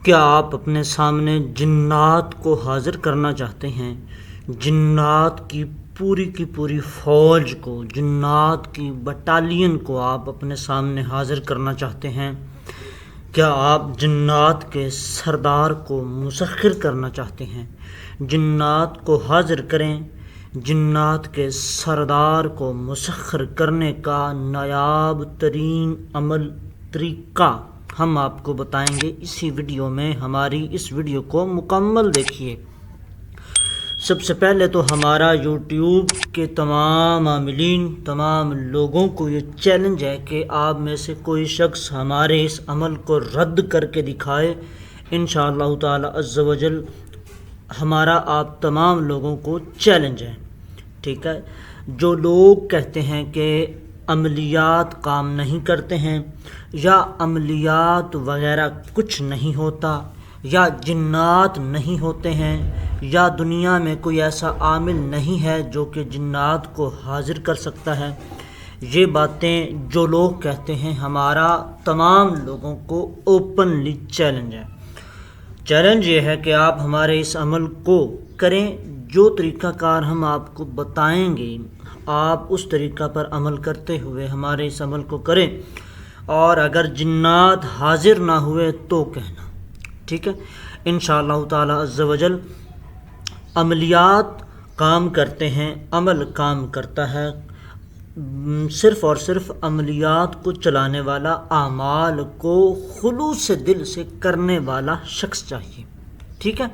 کیا آپ اپنے سامنے جنات کو حاضر کرنا چاہتے ہیں؟ جنات کی پوری فوج کو، جنات کی بٹالین کو آپ اپنے سامنے حاضر کرنا چاہتے ہیں؟ کیا آپ جنات کے سردار کو مسخر کرنا چاہتے ہیں؟ جنات کو حاضر کریں۔ جنات کے سردار کو مسخر کرنے کا نایاب ترین عمل طریقہ ہم آپ کو بتائیں گے اسی ویڈیو میں۔ ہماری اس ویڈیو کو مکمل دیکھیے۔ سب سے پہلے تو ہمارا یوٹیوب کے تمام عاملین، تمام لوگوں کو یہ چیلنج ہے کہ آپ میں سے کوئی شخص ہمارے اس عمل کو رد کر کے دکھائے۔ انشاءاللہ تعالی عز و جل ہمارا آپ تمام لوگوں کو چیلنج ہے، ٹھیک ہے؟ جو لوگ کہتے ہیں کہ عملیات کام نہیں کرتے ہیں، یا عملیات وغیرہ کچھ نہیں ہوتا، یا جنات نہیں ہوتے ہیں، یا دنیا میں کوئی ایسا عامل نہیں ہے جو کہ جنات کو حاضر کر سکتا ہے، یہ باتیں جو لوگ کہتے ہیں، ہمارا تمام لوگوں کو اوپنلی چیلنج ہے۔ چیلنج یہ ہے کہ آپ ہمارے اس عمل کو کریں، جو طریقہ کار ہم آپ کو بتائیں گے آپ اس طریقہ پر عمل کرتے ہوئے ہمارے اس عمل کو کریں، اور اگر جنات حاضر نہ ہوئے تو کہنا، ٹھیک ہے؟ انشاءاللہ تعالی عز و جل عملیات کام کرتے ہیں، عمل کام کرتا ہے، صرف اور صرف عملیات کو چلانے والا، اعمال کو خلوص دل سے کرنے والا شخص چاہیے، ٹھیک ہے؟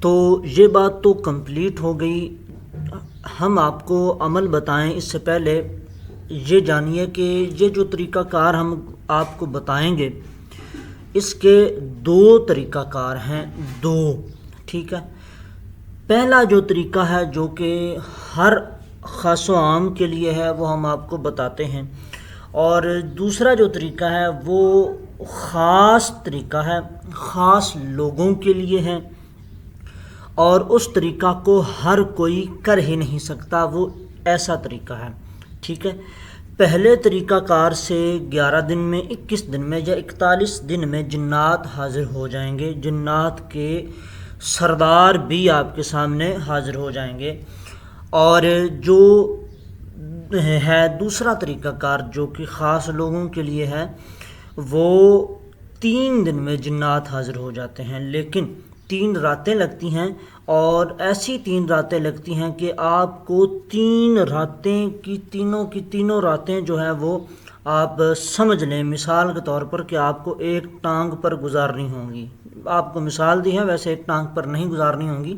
تو یہ بات تو کمپلیٹ ہو گئی۔ ہم آپ کو عمل بتائیں اس سے پہلے یہ جانیے کہ یہ جو طریقہ کار ہم آپ کو بتائیں گے اس کے دو طریقہ کار ہیں، ٹھیک ہے؟ پہلا جو طریقہ ہے جو کہ ہر خاص و عام کے لیے ہے وہ ہم آپ کو بتاتے ہیں، اور دوسرا جو طریقہ ہے وہ خاص طریقہ ہے، خاص لوگوں کے لیے ہے، اور اس طریقہ کو ہر کوئی کر ہی نہیں سکتا، وہ ایسا طریقہ ہے، ٹھیک ہے؟ پہلے طریقہ کار سے 11 دن میں، 21 دن میں یا 41 دن میں جنات حاضر ہو جائیں گے، جنات کے سردار بھی آپ کے سامنے حاضر ہو جائیں گے۔ اور جو ہے دوسرا طریقہ کار جو کہ خاص لوگوں کے لیے ہے، وہ 3 دن میں جنات حاضر ہو جاتے ہیں، لیکن 3 راتیں لگتی ہیں، اور ایسی 3 راتیں لگتی ہیں کہ آپ کو 3 راتیں کی تینوں راتیں جو ہے وہ آپ سمجھ لیں مثال کے طور پر کہ آپ کو ایک ٹانگ پر گزارنی ہوں گی۔ آپ کو مثال دی ہے، ویسے ایک ٹانگ پر نہیں گزارنی ہوں گی،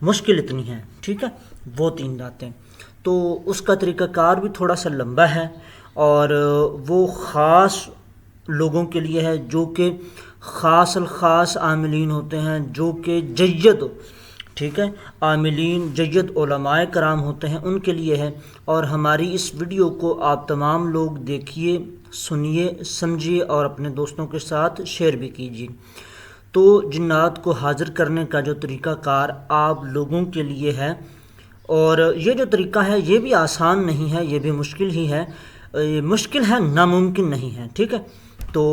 مشکل اتنی ہے، ٹھیک ہے؟ وہ 3 راتیں تو اس کا طریقہ کار بھی تھوڑا سا لمبا ہے، اور وہ خاص لوگوں کے لیے ہے جو کہ خاص الخاص عاملین ہوتے ہیں، جو کہ جید، ٹھیک ہے، عاملین جید علماء کرام ہوتے ہیں، ان کے لیے ہے۔ اور ہماری اس ویڈیو کو آپ تمام لوگ دیکھیے، سنیے، سمجھیے، اور اپنے دوستوں کے ساتھ شیئر بھی کیجیے۔ تو جنات کو حاضر کرنے کا جو طریقہ کار آپ لوگوں کے لیے ہے، اور یہ جو طریقہ ہے یہ بھی آسان نہیں ہے، یہ بھی مشکل ہی ہے، مشکل ہے، ناممکن نہیں ہے، ٹھیک ہے؟ تو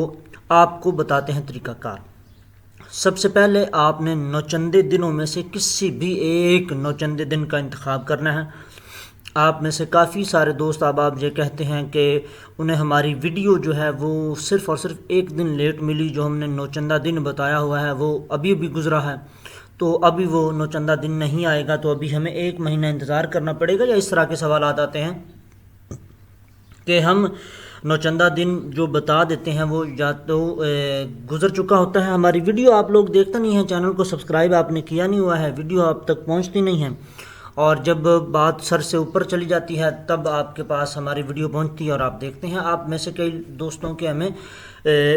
آپ کو بتاتے ہیں طریقہ کار۔ سب سے پہلے آپ نے نوچندے دنوں میں سے کسی بھی ایک نوچندے دن کا انتخاب کرنا ہے۔ آپ میں سے کافی سارے دوست آپ یہ کہتے ہیں کہ انہیں ہماری ویڈیو جو ہے وہ صرف اور صرف ایک دن لیٹ ملی، جو ہم نے نوچندہ دن بتایا ہوا ہے وہ ابھی گزرا ہے، تو ابھی وہ نوچندہ دن نہیں آئے گا، تو ابھی ہمیں 1 مہینہ انتظار کرنا پڑے گا، یا اس طرح کے سوالات آتے ہیں کہ ہم نوچندہ دن جو بتا دیتے ہیں وہ یا تو گزر چکا ہوتا ہے، ہماری ویڈیو آپ لوگ دیکھتے نہیں ہیں، چینل کو سبسکرائب آپ نے کیا نہیں ہوا ہے، ویڈیو آپ تک پہنچتی نہیں ہے، اور جب بات سر سے اوپر چلی جاتی ہے تب آپ کے پاس ہماری ویڈیو پہنچتی ہے اور آپ دیکھتے ہیں۔ آپ میں سے کئی دوستوں کے ہمیں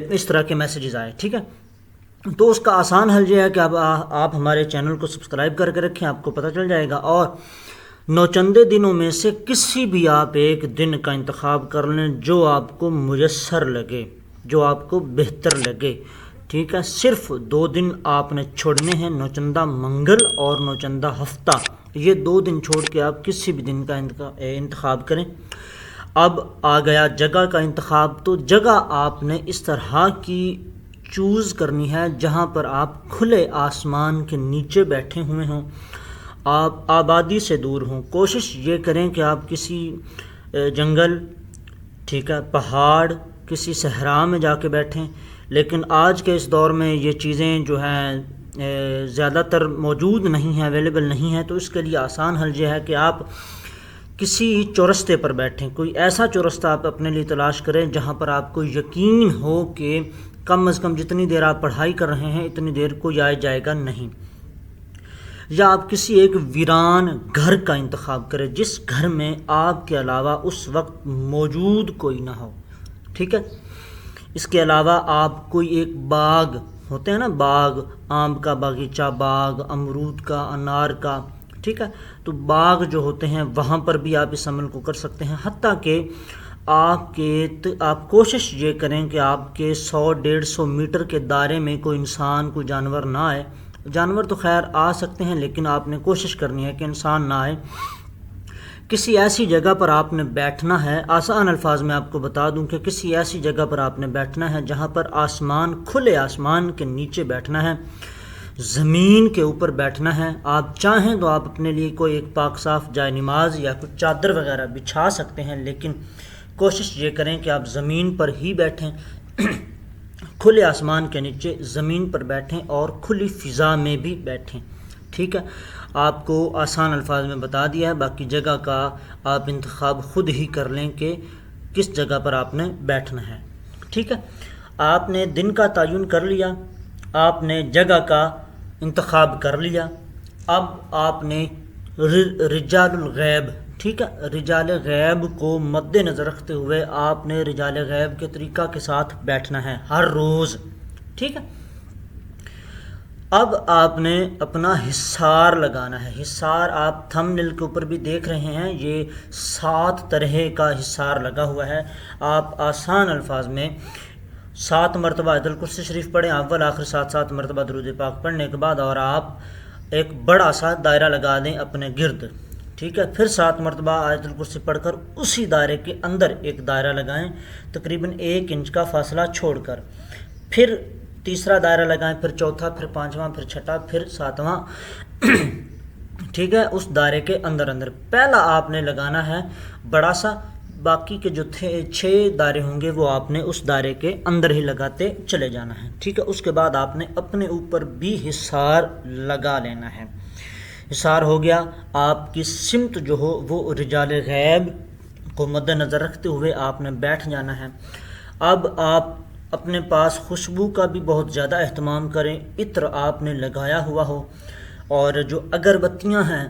اس طرح کے میسیجز آئے، ٹھیک ہے؟ تو اس کا آسان حل یہ ہے کہ آپ ہمارے چینل کو سبسکرائب کر کے رکھیں، آپ کو پتہ چل جائے گا، اور نوچندے دنوں میں سے کسی بھی آپ ایک دن کا انتخاب کر لیں جو آپ کو میسر لگے، جو آپ کو بہتر لگے، ٹھیک ہے؟ صرف 2 دن آپ نے چھوڑنے ہیں، نوچندہ منگل اور نوچندہ ہفتہ، یہ 2 دن چھوڑ کے آپ کسی بھی دن کا انتخاب کریں۔ اب آ گیا جگہ کا انتخاب، تو جگہ آپ نے اس طرح کی چوز کرنی ہے جہاں پر آپ کھلے آسمان کے نیچے بیٹھے ہوئے ہوں، آپ آبادی سے دور ہوں۔ کوشش یہ کریں کہ آپ کسی جنگل، ٹھیک ہے، پہاڑ، کسی صحرا میں جا کے بیٹھیں، لیکن آج کے اس دور میں یہ چیزیں جو ہیں زیادہ تر موجود نہیں ہیں، اویلیبل نہیں ہیں، تو اس کے لیے آسان حل یہ ہے کہ آپ کسی چورستے پر بیٹھیں۔ کوئی ایسا چورستہ آپ اپنے لیے تلاش کریں جہاں پر آپ کو یقین ہو کہ کم از کم جتنی دیر آپ پڑھائی کر رہے ہیں اتنی دیر کوئی آئے جائے گا نہیں، یا آپ کسی ایک ویران گھر کا انتخاب کریں جس گھر میں آپ کے علاوہ اس وقت موجود کوئی نہ ہو، ٹھیک ہے۔ اس کے علاوہ آپ کوئی ایک باغ ہوتے ہیں نا، باغ، آم کا باغیچہ، باغ امرود کا، انار کا، ٹھیک ہے، تو باغ جو ہوتے ہیں وہاں پر بھی آپ اس عمل کو کر سکتے ہیں۔ حتیٰ کہ آپ کوشش یہ کریں کہ آپ کے 100-150 میٹر کے دائرے میں کوئی انسان، کوئی جانور نہ آئے۔ جانور تو خیر آ سکتے ہیں لیکن آپ نے کوشش کرنی ہے کہ انسان نہ آئے۔ کسی ایسی جگہ پر آپ نے بیٹھنا ہے، آسان الفاظ میں آپ کو بتا دوں کہ کسی ایسی جگہ پر آپ نے بیٹھنا ہے جہاں پر آسمان، کھلے آسمان کے نیچے بیٹھنا ہے، زمین کے اوپر بیٹھنا ہے۔ آپ چاہیں تو آپ اپنے لیے کوئی ایک پاک صاف جائے نماز یا کچھ چادر وغیرہ بچھا سکتے ہیں، لیکن کوشش یہ کریں کہ آپ زمین پر ہی بیٹھیں، کھلے آسمان کے نیچے زمین پر بیٹھیں اور کھلی فضا میں بھی بیٹھیں، ٹھیک ہے۔ آپ کو آسان الفاظ میں بتا دیا ہے، باقی جگہ کا آپ انتخاب خود ہی کر لیں کہ کس جگہ پر آپ نے بیٹھنا ہے، ٹھیک ہے۔ آپ نے دن کا تعین کر لیا، آپ نے جگہ کا انتخاب کر لیا، اب آپ نے رجال الغیب، ٹھیک ہے، رجال غیب کو مد نظر رکھتے ہوئے آپ نے رجال غیب کے طریقہ کے ساتھ بیٹھنا ہے ہر روز، ٹھیک ہے۔ اب آپ نے اپنا حصار لگانا ہے۔ حصار آپ تھم نیل کے اوپر بھی دیکھ رہے ہیں، یہ 7 طرح کا حصار لگا ہوا ہے۔ آپ آسان الفاظ میں 7 مرتبہ آیت الکرسی شریف پڑھیں، اول آخر 7 مرتبہ درود پاک پڑھنے کے بعد، اور آپ ایک بڑا سا دائرہ لگا دیں اپنے گرد، ٹھیک ہے۔ پھر 7 مرتبہ آیت الکرسی پڑھ کر اسی دائرے کے اندر ایک دائرہ لگائیں، تقریباً 1 انچ کا فاصلہ چھوڑ کر، پھر تیسرا دائرہ لگائیں، پھر چوتھا، پھر 5واں، پھر چھٹا، پھر 7واں، ٹھیک ہے، اس دائرے کے اندر پہلا آپ نے لگانا ہے بڑا سا، باقی کے جو 6 دائرے ہوں گے وہ آپ نے اس دائرے کے اندر ہی لگاتے چلے جانا ہے، ٹھیک ہے۔ اس کے بعد آپ نے اپنے اوپر بھی حصار لگا لینا ہے۔ حصار ہو گیا، آپ کی سمت جو ہو وہ رجال غیب کو مد نظر رکھتے ہوئے آپ نے بیٹھ جانا ہے۔ اب آپ اپنے پاس خوشبو کا بھی بہت زیادہ اہتمام کریں، عطر آپ نے لگایا ہوا ہو، اور جو اگربتیاں ہیں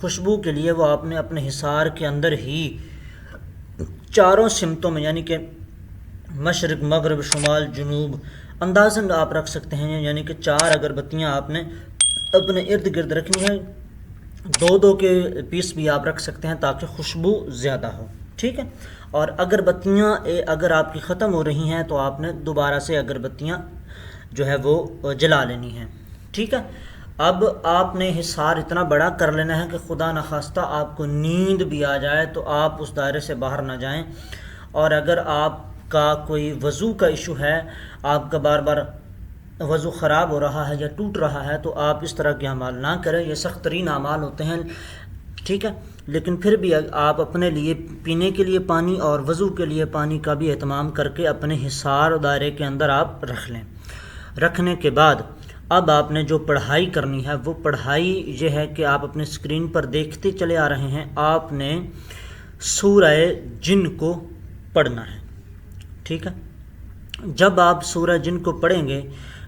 خوشبو کے لیے وہ آپ نے اپنے حصار کے اندر ہی چاروں سمتوں میں، یعنی کہ مشرق، مغرب، شمال، جنوب، اندازاً آپ رکھ سکتے ہیں، یعنی کہ 4 اگربتیاں آپ نے اپنے ارد گرد رکھنی ہیں، 2 کے پیس بھی آپ رکھ سکتے ہیں تاکہ خوشبو زیادہ ہو، ٹھیک ہے۔ اور اگربتیاں اگر آپ کی ختم ہو رہی ہیں تو آپ نے دوبارہ سے اگربتیاں جو ہے وہ جلا لینی ہیں، ٹھیک ہے۔ اب آپ نے حصار اتنا بڑا کر لینا ہے کہ خدا نخواستہ آپ کو نیند بھی آ جائے تو آپ اس دائرے سے باہر نہ جائیں، اور اگر آپ کا کوئی وضو کا ایشو ہے، آپ کا بار بار وضو خراب ہو رہا ہے یا ٹوٹ رہا ہے، تو آپ اس طرح کے اعمال نہ کریں، یہ سخت ترین اعمال ہوتے ہیں، ٹھیک ہے۔ لیکن پھر بھی آپ اپنے لیے پینے کے لیے پانی اور وضو کے لیے پانی کا بھی اہتمام کر کے اپنے حصار دائرے کے اندر آپ رکھ لیں۔ رکھنے کے بعد اب آپ نے جو پڑھائی کرنی ہے وہ پڑھائی یہ ہے کہ آپ اپنے اسکرین پر دیکھتے چلے آ رہے ہیں، آپ نے سورہ جن کو پڑھنا ہے، ٹھیک ہے۔ جب آپ سورہ جن کو پڑھیں گے،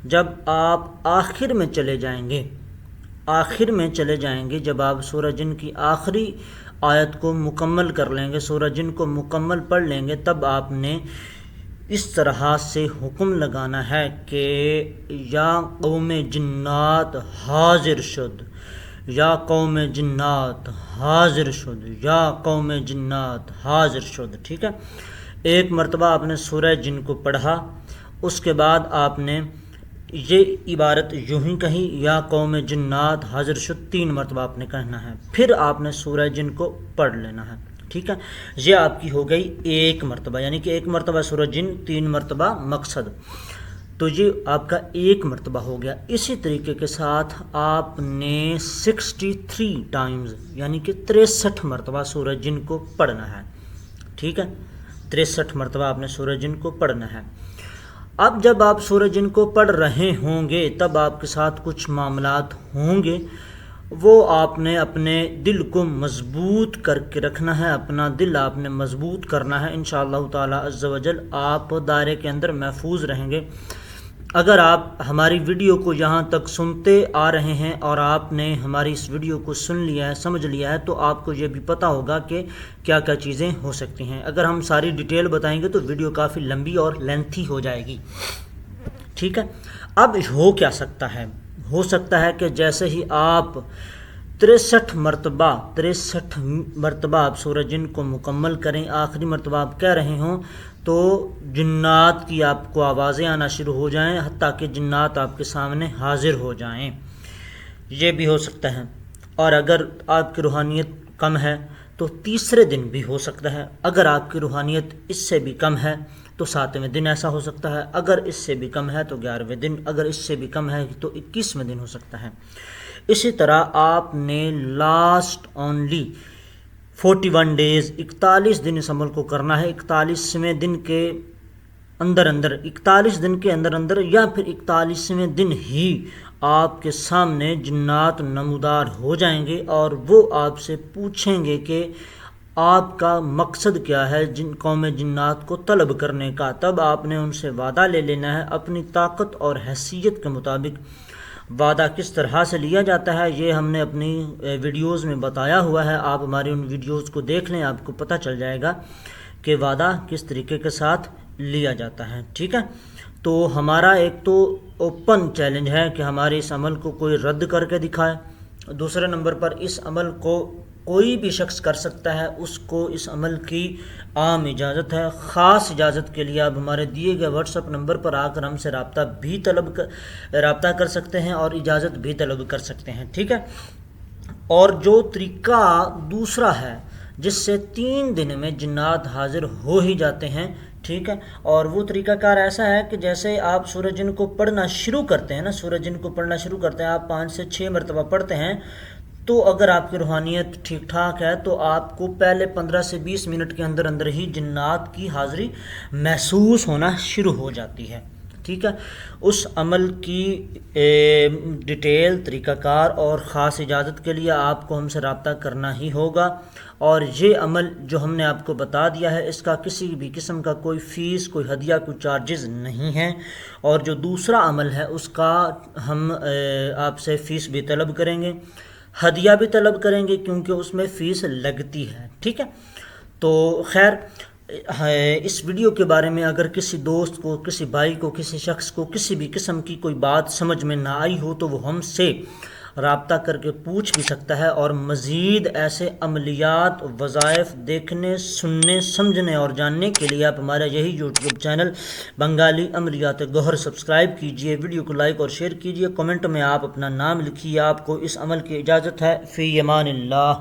جب آپ آخر میں چلے جائیں گے، جب آپ سورہ جن کی آخری آیت کو مکمل کر لیں گے، سورہ جن کو مکمل پڑھ لیں گے، تب آپ نے اس طرح سے حکم لگانا ہے کہ یا قوم جنات حاضر شد، یا قوم جنات حاضر شد، یا قوم جنات حاضر شد، ٹھیک ہے۔ 1 مرتبہ آپ نے سورہ جن کو پڑھا، اس کے بعد آپ نے یہ عبارت یوں ہی کہی، یا قوم جنات حاضر شد 3 مرتبہ آپ نے کہنا ہے، پھر آپ نے سورہ جن کو پڑھ لینا ہے، ٹھیک ہے۔ یہ آپ کی ہو گئی 1 مرتبہ، یعنی کہ 1 مرتبہ سورہ جن، 3 مرتبہ مقصد۔ تو یہ آپ کا ایک مرتبہ ہو گیا۔ اسی طریقے کے ساتھ آپ نے 63 ٹائمز یعنی کہ 63 مرتبہ سورہ جن کو پڑھنا ہے، ٹھیک ہے، 63 مرتبہ آپ نے سورہ جن کو پڑھنا ہے۔ اب جب آپ سورہ جن کو پڑھ رہے ہوں گے تب آپ کے ساتھ کچھ معاملات ہوں گے، وہ آپ نے اپنے دل کو مضبوط کر کے رکھنا ہے، اپنا دل آپ نے مضبوط کرنا ہے، انشاءاللہ تعالی عز و جل آپ دائرے کے اندر محفوظ رہیں گے۔ اگر آپ ہماری ویڈیو کو یہاں تک سنتے آ رہے ہیں اور آپ نے ہماری اس ویڈیو کو سن لیا ہے، سمجھ لیا ہے، تو آپ کو یہ بھی پتہ ہوگا کہ کیا کیا چیزیں ہو سکتی ہیں۔ اگر ہم ساری ڈیٹیل بتائیں گے تو ویڈیو کافی لمبی اور لینتھی ہو جائے گی، ٹھیک ہے۔ اب ہو کیا سکتا ہے؟ ہو سکتا ہے کہ جیسے ہی آپ 63 مرتبہ آپ سورہ جن کو مکمل کریں، آخری مرتبہ آپ کہہ رہے ہوں تو جنات کی آپ کو آوازیں آنا شروع ہو جائیں، حتیٰ کہ جنات آپ کے سامنے حاضر ہو جائیں، یہ بھی ہو سکتا ہے۔ اور اگر آپ کی روحانیت کم ہے تو تیسرے دن بھی ہو سکتا ہے، اگر آپ کی روحانیت اس سے بھی کم ہے تو 7ویں دن ایسا ہو سکتا ہے، اگر اس سے بھی کم ہے تو 11ویں دن، اگر اس سے بھی کم ہے تو 21ویں دن ہو سکتا ہے۔ اسی طرح آپ نے لاسٹ اونلی 41 ڈیز 41 دن اس عمل کو کرنا ہے۔ 41ویں دن کے اندر اندر 41 دن کے اندر اندر یا پھر 41ویں دن ہی آپ کے سامنے جنات نمودار ہو جائیں گے اور وہ آپ سے پوچھیں گے کہ آپ کا مقصد کیا ہے جن قوم جنات کو طلب کرنے کا۔ تب آپ نے ان سے وعدہ لے لینا ہے، اپنی طاقت اور حیثیت کے مطابق۔ وعدہ کس طرح سے لیا جاتا ہے یہ ہم نے اپنی ویڈیوز میں بتایا ہوا ہے، آپ ہماری ان ویڈیوز کو دیکھ لیں، آپ کو پتہ چل جائے گا کہ وعدہ کس طریقے کے ساتھ لیا جاتا ہے، ٹھیک ہے۔ تو ہمارا ایک تو اوپن چیلنج ہے کہ ہمارے اس عمل کو کوئی رد کر کے دکھائے، دوسرے نمبر پر اس عمل کو کوئی بھی شخص کر سکتا ہے، اس کو اس عمل کی عام اجازت ہے۔ خاص اجازت کے لیے آپ ہمارے دیے گئے واٹس ایپ نمبر پر آ کر ہم سے رابطہ کر سکتے ہیں اور اجازت بھی طلب کر سکتے ہیں، ٹھیک ہے۔ اور جو طریقہ دوسرا ہے جس سے 3 دن میں جنات حاضر ہو ہی جاتے ہیں، ٹھیک ہے، اور وہ طریقہ کار ایسا ہے کہ جیسے آپ سورہ جن کو پڑھنا شروع کرتے ہیں نا، سورہ جن کو پڑھنا شروع کرتے ہیں، آپ 5 سے 6 مرتبہ پڑھتے ہیں، تو اگر آپ کی روحانیت ٹھیک ٹھاک ہے تو آپ کو پہلے 15 سے 20 منٹ کے اندر اندر ہی جنات کی حاضری محسوس ہونا شروع ہو جاتی ہے، ٹھیک ہے۔ اس عمل کی ڈیٹیل، طریقہ کار اور خاص اجازت کے لیے آپ کو ہم سے رابطہ کرنا ہی ہوگا، اور یہ عمل جو ہم نے آپ کو بتا دیا ہے اس کا کسی بھی قسم کا کوئی فیس، کوئی ہدیہ، کوئی چارجز نہیں ہے، اور جو دوسرا عمل ہے اس کا ہم آپ سے فیس بھی طلب کریں گے، ہدیہ بھی طلب کریں گے، کیونکہ اس میں فیس لگتی ہے، ٹھیک ہے۔ تو خیر، اس ویڈیو کے بارے میں اگر کسی دوست کو، کسی بھائی کو، کسی شخص کو کسی بھی قسم کی کوئی بات سمجھ میں نہ آئی ہو تو وہ ہم سے رابطہ کر کے پوچھ بھی سکتا ہے، اور مزید ایسے عملیات، وظائف دیکھنے، سننے، سمجھنے اور جاننے کے لیے آپ ہمارا یہی یوٹیوب چینل بنگالی عملیات گوہر سبسکرائب کیجئے، ویڈیو کو لائک اور شیئر کیجئے، کمنٹ میں آپ اپنا نام لکھیے۔ آپ کو اس عمل کی اجازت ہے، فی امان اللہ۔